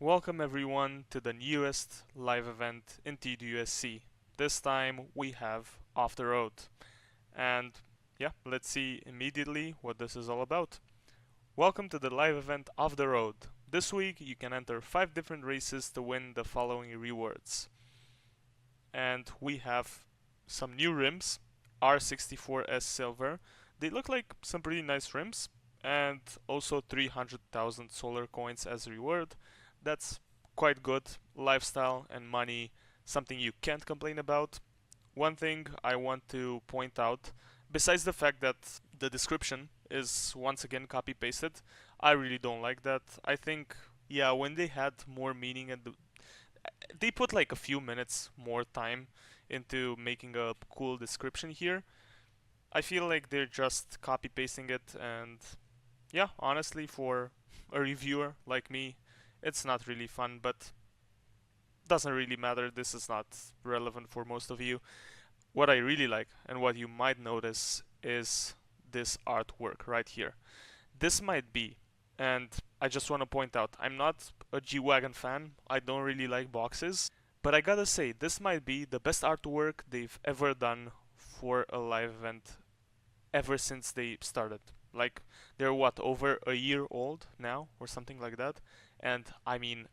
Welcome everyone to the newest live event in TDU. This time we have Off the Road. And yeah, let's see immediately what this is all about. Welcome to the live event Off the Road. This week you can enter 5 different races to win the following rewards. And we have some new rims, R64S Silver. They look like some pretty nice rims, and also 300,000 solar coins as a reward. That's quite good. Lifestyle and money, something you can't complain about. One thing I want to point out, besides the fact that the description is once again copy pasted, I really don't like that. I think, yeah, when they had more meaning and they put like a few minutes more time into making a cool description here, I feel like they're just copy pasting it, and yeah, honestly, for a reviewer like me, it's not really fun, but doesn't really matter. This is not relevant for most of you. What I really like and what you might notice is this artwork right here. This might be, and I just want to point out, I'm not a G-Wagon fan. I don't really like boxes, but I gotta say, this might be the best artwork they've ever done for a live event ever since they started. Like, they're what, over a year old now or something like that? And I mean,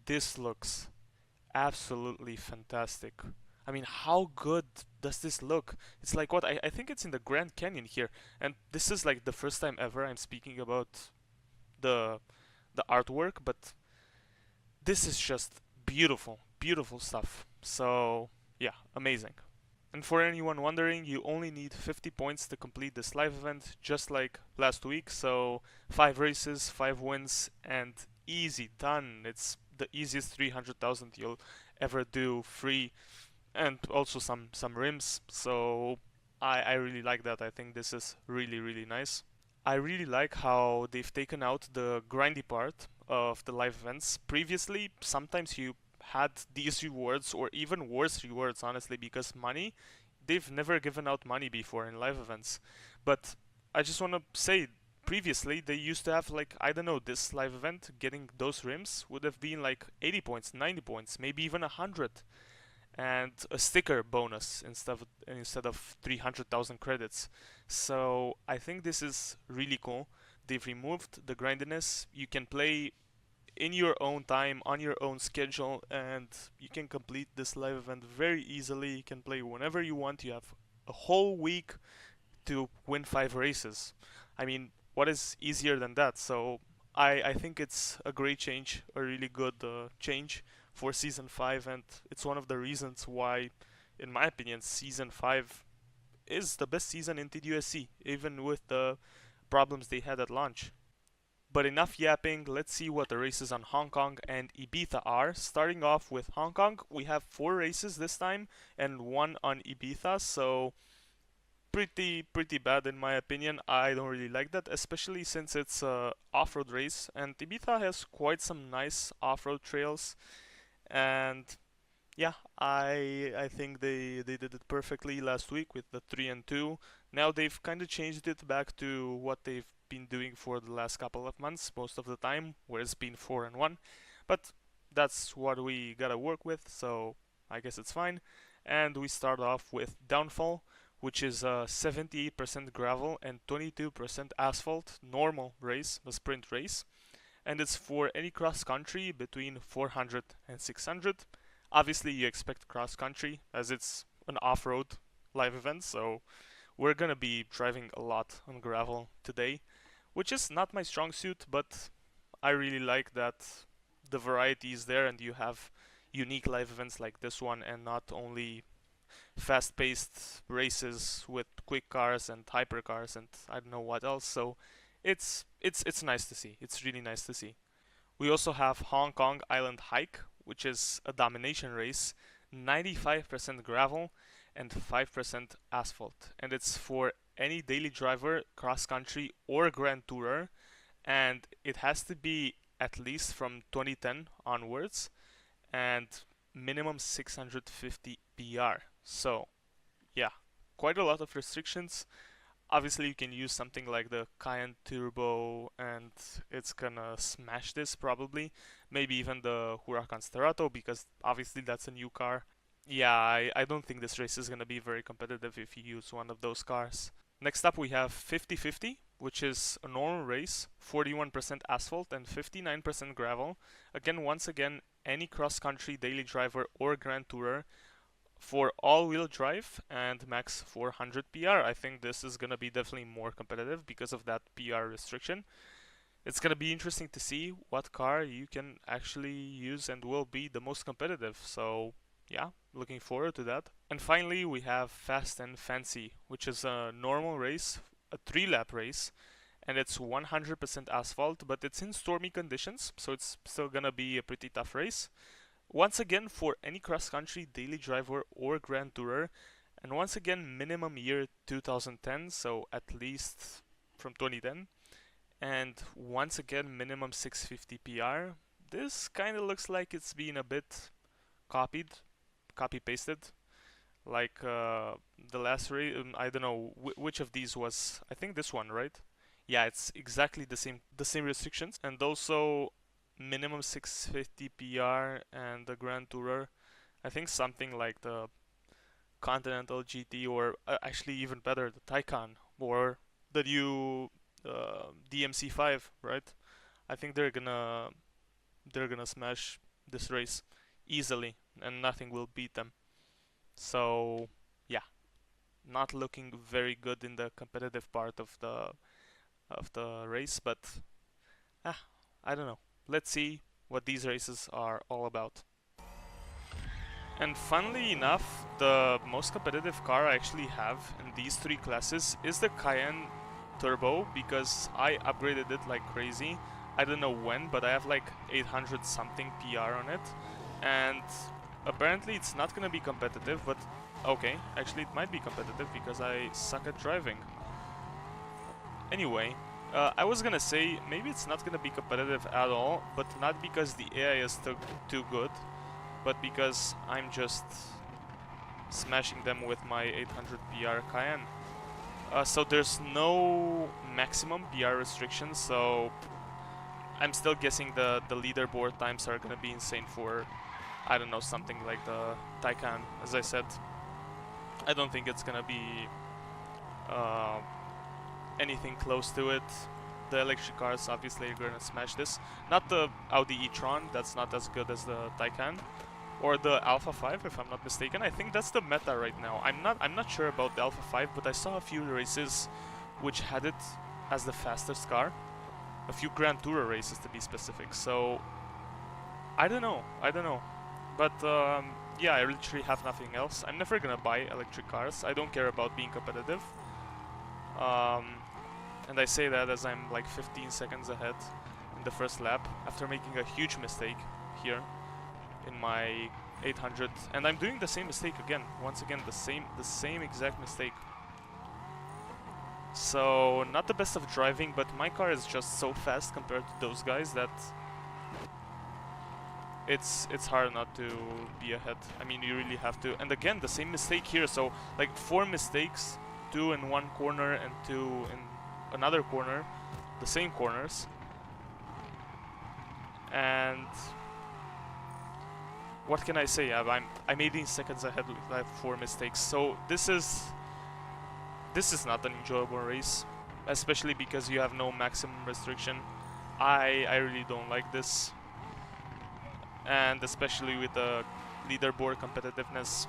this looks absolutely fantastic. I mean, how good does this look? It's like what? I think it's in the Grand Canyon here. And this is like the first time ever I'm speaking about the the artwork, but this is just beautiful, beautiful stuff. So, yeah, amazing. And for anyone wondering, you only need 50 points to complete this live event, just like last week. So 5 races, 5 wins, and easy done. It's the easiest 300,000 you'll ever do, free, and also some rims. So I really like that. I think this is really nice. I really like how they've taken out the grindy part of the live events. Previously, sometimes you had these rewards or even worse rewards, honestly, because money, they've never given out money before in live events. But I just want to say, previously they used to have, like, I don't know, this live event getting those rims would have been like 80 points, 90 points, maybe even 100, and a sticker bonus instead of 300,000 credits. So I think this is really cool. They've removed the grindiness. You can play in your own time, on your own schedule, and you can complete this live event very easily. You can play whenever you want. You have a whole week to win 5 races. I mean, what is easier than that? So I think it's a great change, a really good change for Season 5, and it's one of the reasons why, in my opinion, Season 5 is the best season in TDUSC, even with the problems they had at launch. But enough yapping, let's see what the races on Hong Kong and Ibiza are. Starting off with Hong Kong, we have 4 races this time and 1 on Ibiza, so pretty bad in my opinion. I don't really like that, especially since it's a off-road race, and Ibiza has quite some nice off-road trails. And yeah, I think they did it perfectly last week with the 3 and 2. Now they've kind of changed it back to what they've been doing for the last couple of months most of the time, where it's been 4 and 1. But that's what we gotta work with, so I guess it's fine. And we start off with Downfall, which is a 78% gravel and 22% asphalt normal race, a sprint race, and it's for any cross country between 400 and 600. Obviously, you expect cross country as it's an off road live event, so we're gonna be driving a lot on gravel today, which is not my strong suit, but I really like that the variety is there and you have unique live events like this one, and not only fast-paced races with quick cars and hypercars and I don't know what else. So it's nice to see. It's really nice to see. We also have Hong Kong Island Hike, which is a domination race, 95% gravel and 5% asphalt, and it's for any daily driver, cross country or grand tourer, and it has to be at least from 2010 onwards and minimum 650 PR. So yeah, quite a lot of restrictions. Obviously, you can use something like the Cayenne Turbo and it's gonna smash this probably. maybe even the Huracan Sterato, because obviously that's a new car. Yeah, I don't think this race is going to be very competitive if you use one of those cars. Next up we have 50-50, which is a normal race, 41% asphalt and 59% gravel. Again, once again, any cross-country daily driver or grand tourer for all-wheel drive and max 400 PR. I think this is going to be definitely more competitive because of that PR restriction. It's going to be interesting to see what car you can actually use and will be the most competitive. So yeah, looking forward to that. And finally, we have Fast and Fancy, which is a normal race, a 3-lap race, and it's 100% asphalt, but it's in stormy conditions, so it's still gonna be a pretty tough race. Once again, for any cross-country daily driver or grand tourer, and once again, minimum year 2010, so at least from 2010, and once again, minimum 650 PR. This kind of looks like it's been a bit copied, copy-pasted, like the last race. I don't know which of these was. I think this one, right? Yeah, it's exactly the same restrictions, and also minimum 650 PR and the Grand Tourer. I think something like the Continental GT, or actually even better, the Taycan, or the new DMC5, right? I think they're gonna smash this race easily, and nothing will beat them. So yeah, not looking very good in the competitive part of the race, but ah, I don't know. Let's see what these races are all about. And funnily enough, the most competitive car I actually have in these three classes is the Cayenne Turbo, because I upgraded it like crazy. I don't know when, but I have like 800 something PR on it, and apparently it's not gonna be competitive, but okay, actually it might be competitive because I suck at driving. Anyway, I was gonna say maybe it's not gonna be competitive at all, but not because the AI is too good, but because I'm just smashing them with my 800 PR Cayenne. So there's no maximum PR restriction, so I'm still guessing the leaderboard times are gonna be insane for, I don't know, something like the Taycan. As I said, I don't think it's gonna be anything close to it. The electric cars obviously are gonna smash this. Not the Audi e-tron, that's not as good as the Taycan. Or the Alpha 5, if I'm not mistaken. I think that's the meta right now. I'm not sure about the Alpha 5, but I saw a few races which had it as the fastest car. A few Grand Tourer races to be specific. So I don't know. But yeah, I literally have nothing else. I'm never gonna buy electric cars. I don't care about being competitive. And I say that as I'm like 15 seconds ahead in the first lap after making a huge mistake here in my 800, and I'm doing the same mistake again. Once again, the same exact mistake. So not the best of driving, but my car is just so fast compared to those guys that it's hard not to be ahead. I mean, you really have to. And again, the same mistake here. So like 4 mistakes, 2 in one corner and 2 in another corner, the same corners. And what can I say? I'm 18 seconds ahead with like 4 mistakes. So this is not an enjoyable race, especially because you have no maximum restriction. I really don't like this, and especially with the leaderboard competitiveness.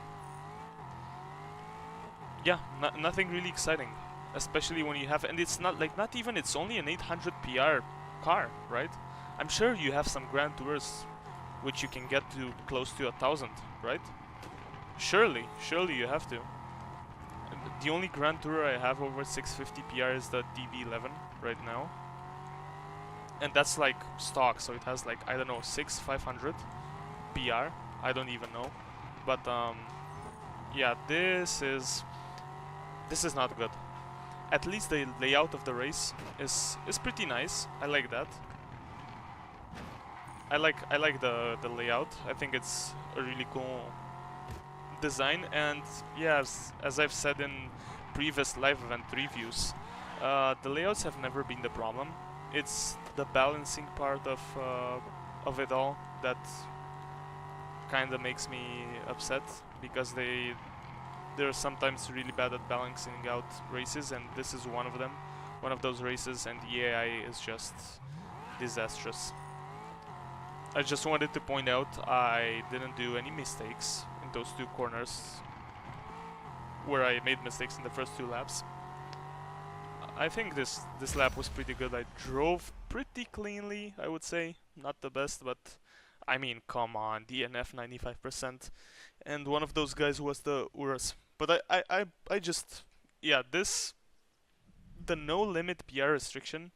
Yeah, nothing really exciting, especially when you have, and it's not even, it's only an 800 PR car, right? I'm sure you have some Grand Tours which you can get to close to 1,000, right? Surely you have to. The only Grand Tourer I have over 650 PR is the DB11 right now. And that's like stock, so it has like, I don't know, 500 PR. I don't even know. But yeah, this is not good. At least the layout of the race is pretty nice. I like that. I like the layout. I think it's a really cool design, and yes, as I've said in previous live event reviews, the layouts have never been the problem. It's the balancing part of of it all that kind of makes me upset, because they're sometimes really bad at balancing out races, and this is one of them, one of those races, and the AI is just disastrous. I just wanted to point out I didn't do any mistakes in those two corners where I made mistakes in the first two laps. I think this lap was pretty good. I drove pretty cleanly, I would say. Not the best, but I mean, come on, DNF 95%. And one of those guys was the Urus. But I just, yeah, the no limit PR restriction,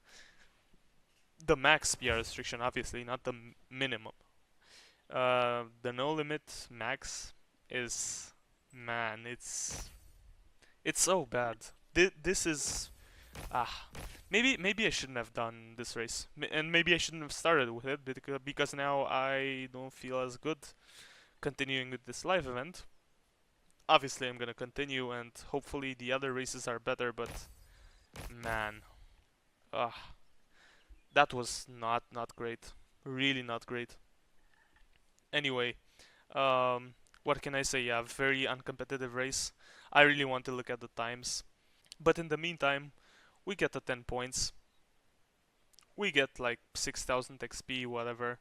the max PR restriction, obviously, not the minimum. The no limit max is, man, it's so bad. This is, maybe I shouldn't have done this race, and maybe I shouldn't have started with it, because now I don't feel as good continuing with this live event. Obviously, I'm gonna continue, and hopefully the other races are better. But man, that was not great. Really not great. Anyway, what can I say? Yeah, very uncompetitive race. I really want to look at the times, but in the meantime, we get the 10 points. We get like 6,000 XP, whatever.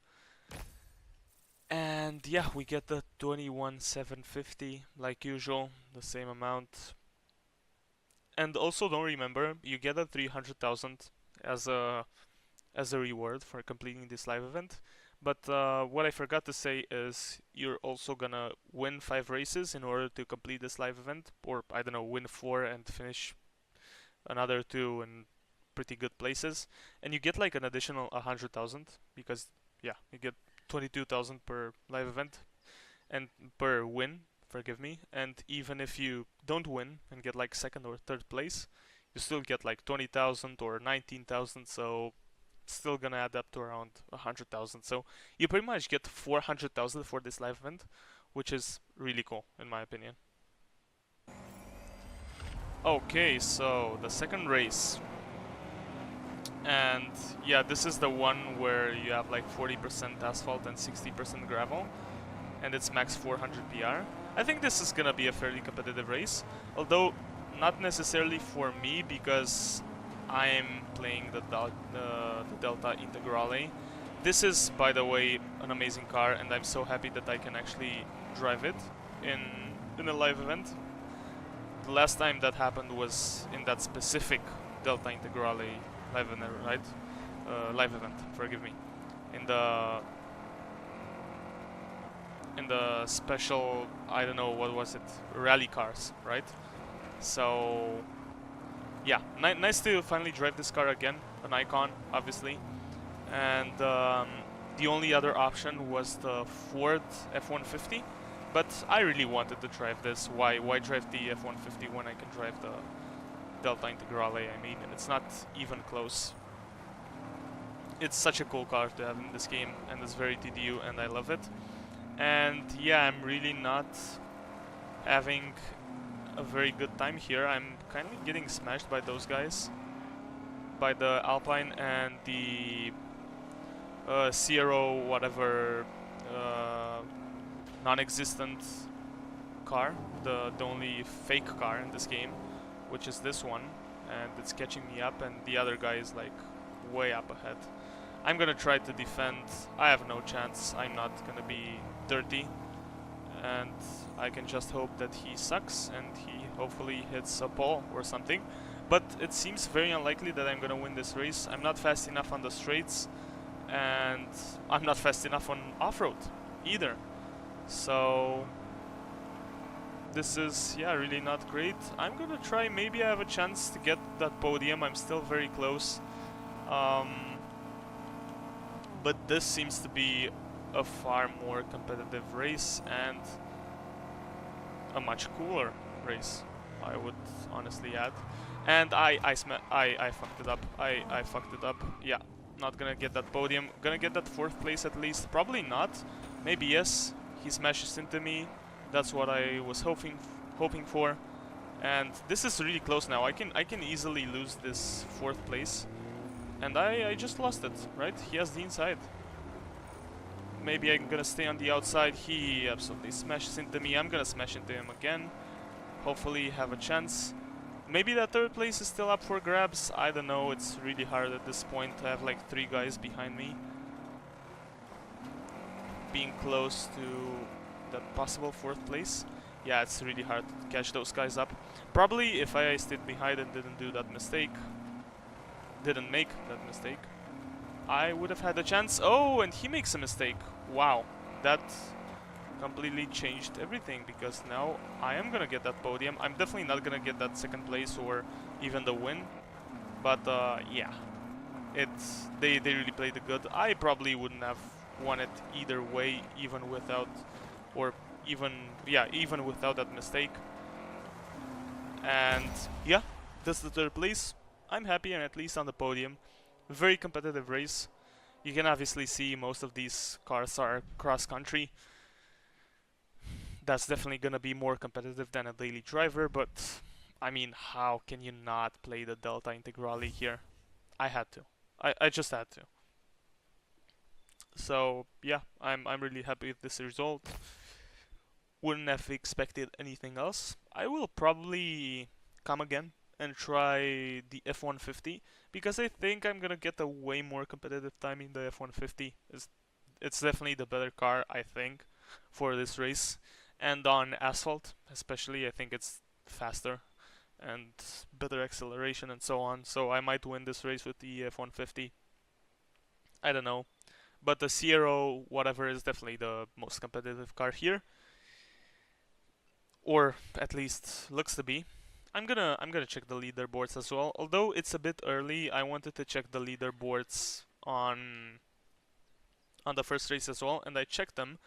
And yeah, we get the 21,750 like usual, the same amount. And also don't remember, you get a 300,000 as a reward for completing this live event. But what I forgot to say is you're also gonna win 5 races in order to complete this live event, or I don't know, win 4 and finish another 2 in pretty good places. And you get like an additional 100,000 because yeah, you get 22,000 per live event and per win, forgive me. And even if you don't win and get like second or third place, you still get like 20,000 or 19,000, so still gonna add up to around 100,000. So you pretty much get 400,000 for this live event, which is really cool in my opinion. Okay, so the second race. And yeah, this is the one where you have like 40% asphalt and 60% gravel, and it's max 400 PR. I think this is gonna be a fairly competitive race, although not necessarily for me, because I'm playing the Delta Integrale. This is, by the way, an amazing car, and I'm so happy that I can actually drive it in a live event. The last time that happened was in that specific Delta Integrale live event, right? Live event, forgive me. In the special, I don't know, what was it? Rally cars, right? So yeah, nice to finally drive this car again, an icon, obviously. And the only other option was the Ford F-150, but I really wanted to drive this. Why drive the F-150 when I can drive the Delta Integrale? I mean, it's not even close. It's such a cool car to have in this game, and it's very TDU, and I love it. And yeah, I'm really not having a very good time here. I'm kind of getting smashed by those guys, by the Alpine and the Sierra whatever non-existent car, the only fake car in this game, which is this one, and it's catching me up, and the other guy is like way up ahead. I'm gonna try to defend. I have no chance. I'm not gonna be dirty, and I can just hope that he sucks and he hopefully hits a pole or something. But it seems very unlikely that I'm gonna win this race. I'm not fast enough on the straights, and I'm not fast enough on off-road either. So this is, yeah, really not great. I'm gonna try, maybe I have a chance to get that podium. I'm still very close. But this seems to be a far more competitive race and a much cooler race, I would honestly add. And I fucked it up. I fucked it up. Yeah, not gonna get that podium. Gonna get that 4th place at least. Probably not. Maybe yes. He smashes into me. That's what I was hoping for. And this is really close now. I can easily lose this 4th place. And I just lost it, right? He has the inside. Maybe I'm gonna stay on the outside. He absolutely smashes into me. I'm gonna smash into him again. Hopefully have a chance. Maybe that third place is still up for grabs. I don't know. It's really hard at this point. I have like 3 guys behind me. Being close to the possible 4th place. Yeah, it's really hard to catch those guys up. Probably if I stayed behind and didn't do that mistake, didn't make that mistake, I would have had a chance. Oh, and he makes a mistake. Wow, that completely changed everything, because now I am gonna get that podium. I'm definitely not gonna get that 2nd place or even the win, but yeah, they really played it good. I probably wouldn't have won it either way, even without, or even without that mistake. And yeah, that's the 3rd place. I'm happy I'm at least on the podium. Very competitive race. You can obviously see most of these cars are cross-country. That's definitely gonna be more competitive than a daily driver, but I mean, how can you not play the Delta Integrale here? I had to. I just had to. So yeah, I'm really happy with this result. Wouldn't have expected anything else. I will probably come again and try the F-150, because I think I'm gonna get a way more competitive time in the F-150. It's definitely the better car, I think, for this race. And on asphalt, especially, I think it's faster and better acceleration and so on. So I might win this race with the F-150. I don't know. But the Sierra, whatever, is definitely the most competitive car here. Or at least looks to be. I'm gonna check the leaderboards as well. Although it's a bit early, I wanted to check the leaderboards on the first race as well, and I checked them.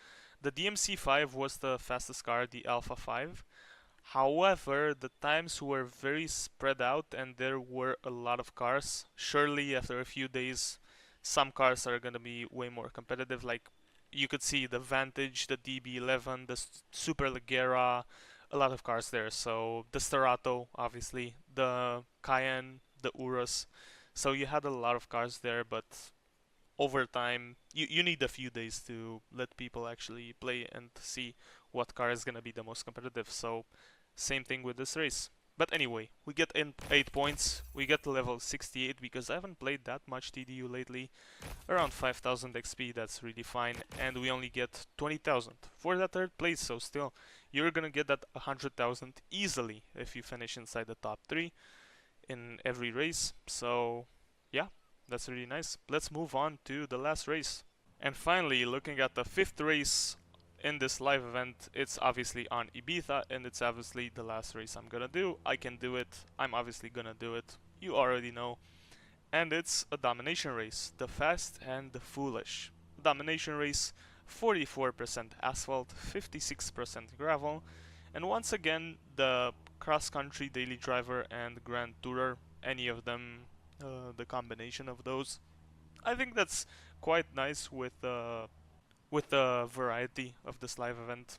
The DMC5 was the fastest car, the Alpha 5. However, the times were very spread out and there were a lot of cars. Surely after a few days, some cars are gonna be way more competitive. Like you could see the Vantage, the DB11, the Super Leggera, a lot of cars there. So the Sterato, obviously, the Cayenne, the Urus. So you had a lot of cars there, but over time, you need a few days to let people actually play and see what car is gonna be the most competitive. So same thing with this race. But anyway, we get in 8 points. We get to level 68 because I haven't played that much TDU lately. Around 5,000 XP, that's really fine. And we only get 20,000 for that 3rd place. So still, you're gonna get that 100,000 easily if you finish inside the top 3 in every race. So yeah, that's really nice. Let's move on to the last race. And finally, looking at the 5th race in this live event, it's obviously on Ibiza, and it's obviously the last race I'm gonna do. I can do it. I'm obviously gonna do it. You already know. And it's a domination race. The fast and the foolish. Domination race, 44% asphalt, 56% gravel. And once again, the cross-country daily driver and grand tourer, any of them, the combination of those. I think that's quite nice with the variety of this live event.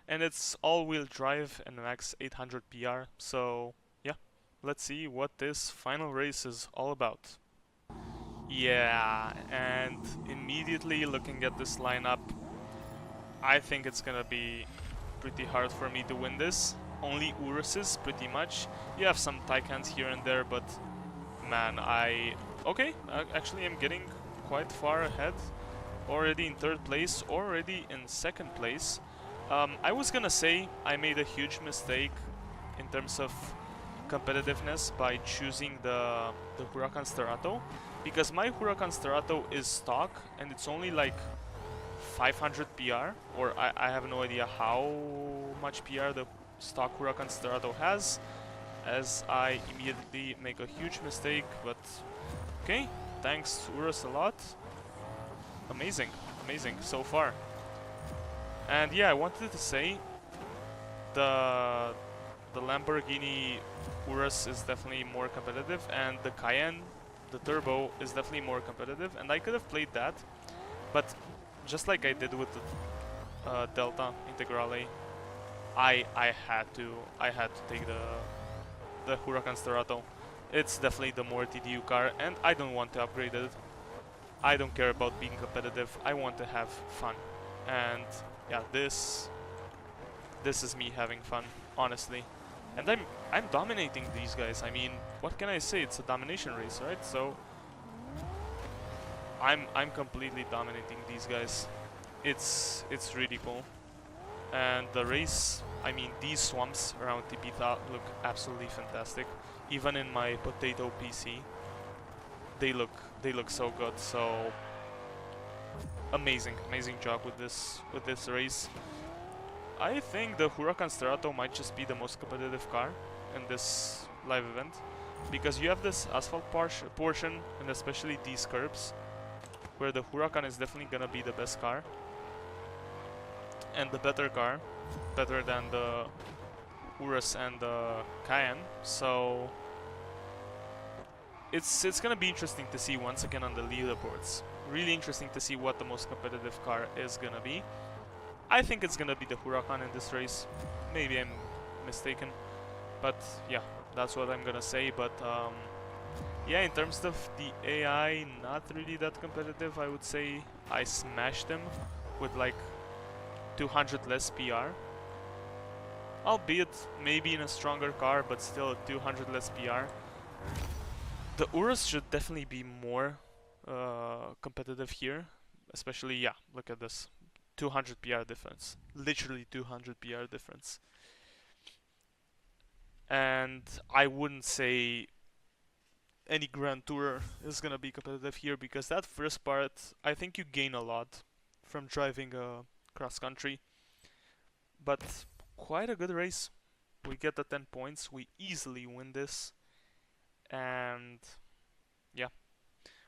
And it's all-wheel drive and max 800 PR. So yeah, let's see what this final race is all about. Yeah, and immediately looking at this lineup, I think it's gonna be pretty hard for me to win this. Only Uruses, pretty much. You have some Taycans here and there, but man, okay, actually I'm getting quite far ahead. Already in 3rd place, already in 2nd place. I was gonna say I made a huge mistake in terms of competitiveness by choosing the Huracan Sterato, because my Huracan Sterato is stock and it's only like 500 PR, or I have no idea how much PR the stock Huracan Sterato has, as I immediately make a huge mistake. But okay, thanks Urus a lot. Amazing, amazing so far. And yeah, I wanted to say the Lamborghini Urus is definitely more competitive, and the Cayenne, the Turbo, is definitely more competitive, and I could have played that, but just like I did with the Delta Integrale, I had to take the Huracan Sterato. It's definitely the more TDU car, and I don't want to upgrade it. I don't care about being competitive. I want to have fun. And yeah, this is me having fun, honestly. And I'm dominating these guys. I mean, what can I say? It's a domination race, right? So I'm completely dominating these guys. It's really cool. And the race, I mean, these swamps around Tibita look absolutely fantastic. Even in my potato PC, they look they look so good. So amazing job with this race. I think the Huracan Strato might just be the most competitive car in this live event, because you have this asphalt portion and especially these curbs where the Huracan is definitely gonna be the best car and the better car, better than the Urus and the Cayenne. So it's gonna be interesting to see once again on the leaderboards. Really interesting to see what the most competitive car is gonna be. I think it's gonna be the Huracan in this race. Maybe I'm mistaken, but yeah, that's what I'm gonna say. But yeah, in terms of the AI, not really that competitive. I would say I smashed him with like 200 less PR. Albeit maybe in a stronger car, but still 200 less PR. The Urus should definitely be more competitive here. Especially, yeah, look at this. 200 PR difference. Literally 200 PR difference. And I wouldn't say any Grand Tour is gonna be competitive here, because that first part, I think you gain a lot from driving cross country. But quite a good race. We get the 10 points. We easily win this. And yeah,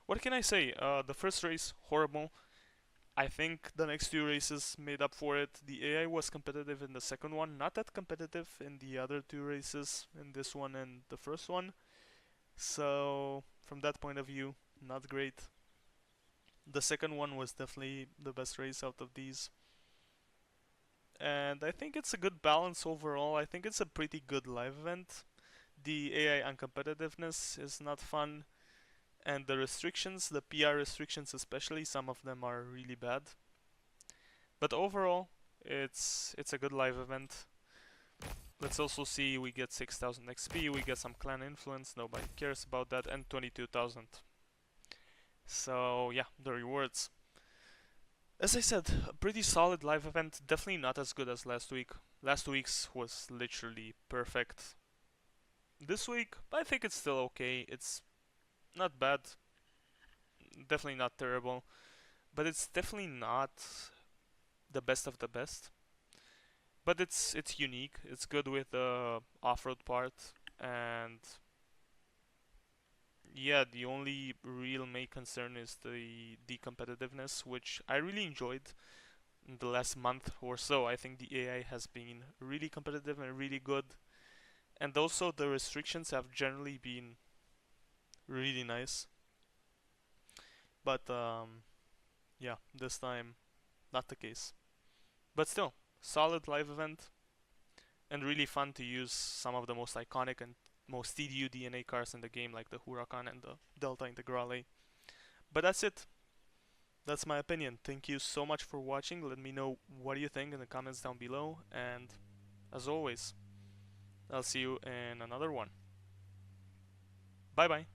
what can I say? The first race, horrible. I think the next two races made up for it. The AI was competitive in the second one, not that competitive in the other two races, in this one and the first one. So, from that point of view, not great. The second one was definitely the best race out of these. And I think it's a good balance overall. I think it's a pretty good live event. The AI uncompetitiveness is not fun, and the restrictions, the PR restrictions especially, some of them are really bad. But overall, it's a good live event. Let's also see, we get 6000 XP, we get some clan influence, nobody cares about that, and 22,000. So yeah, the rewards. As I said, a pretty solid live event, definitely not as good as last week. Last week's was literally perfect. This week, I think it's still okay. It's not bad, definitely not terrible, but it's definitely not the best of the best. But it's unique. It's good with the off-road part, and yeah, the only real main concern is the competitiveness, which I really enjoyed in the last month or so. I think the AI has been really competitive and really good, and also the restrictions have generally been really nice. But yeah, this time not the case. But still, solid live event and really fun to use some of the most iconic and most TDU DNA cars in the game, like the Huracan and the Delta Integrale. But that's it. That's my opinion. Thank you so much for watching. Let me know what you think in the comments down below. And as always, I'll see you in another one. Bye bye.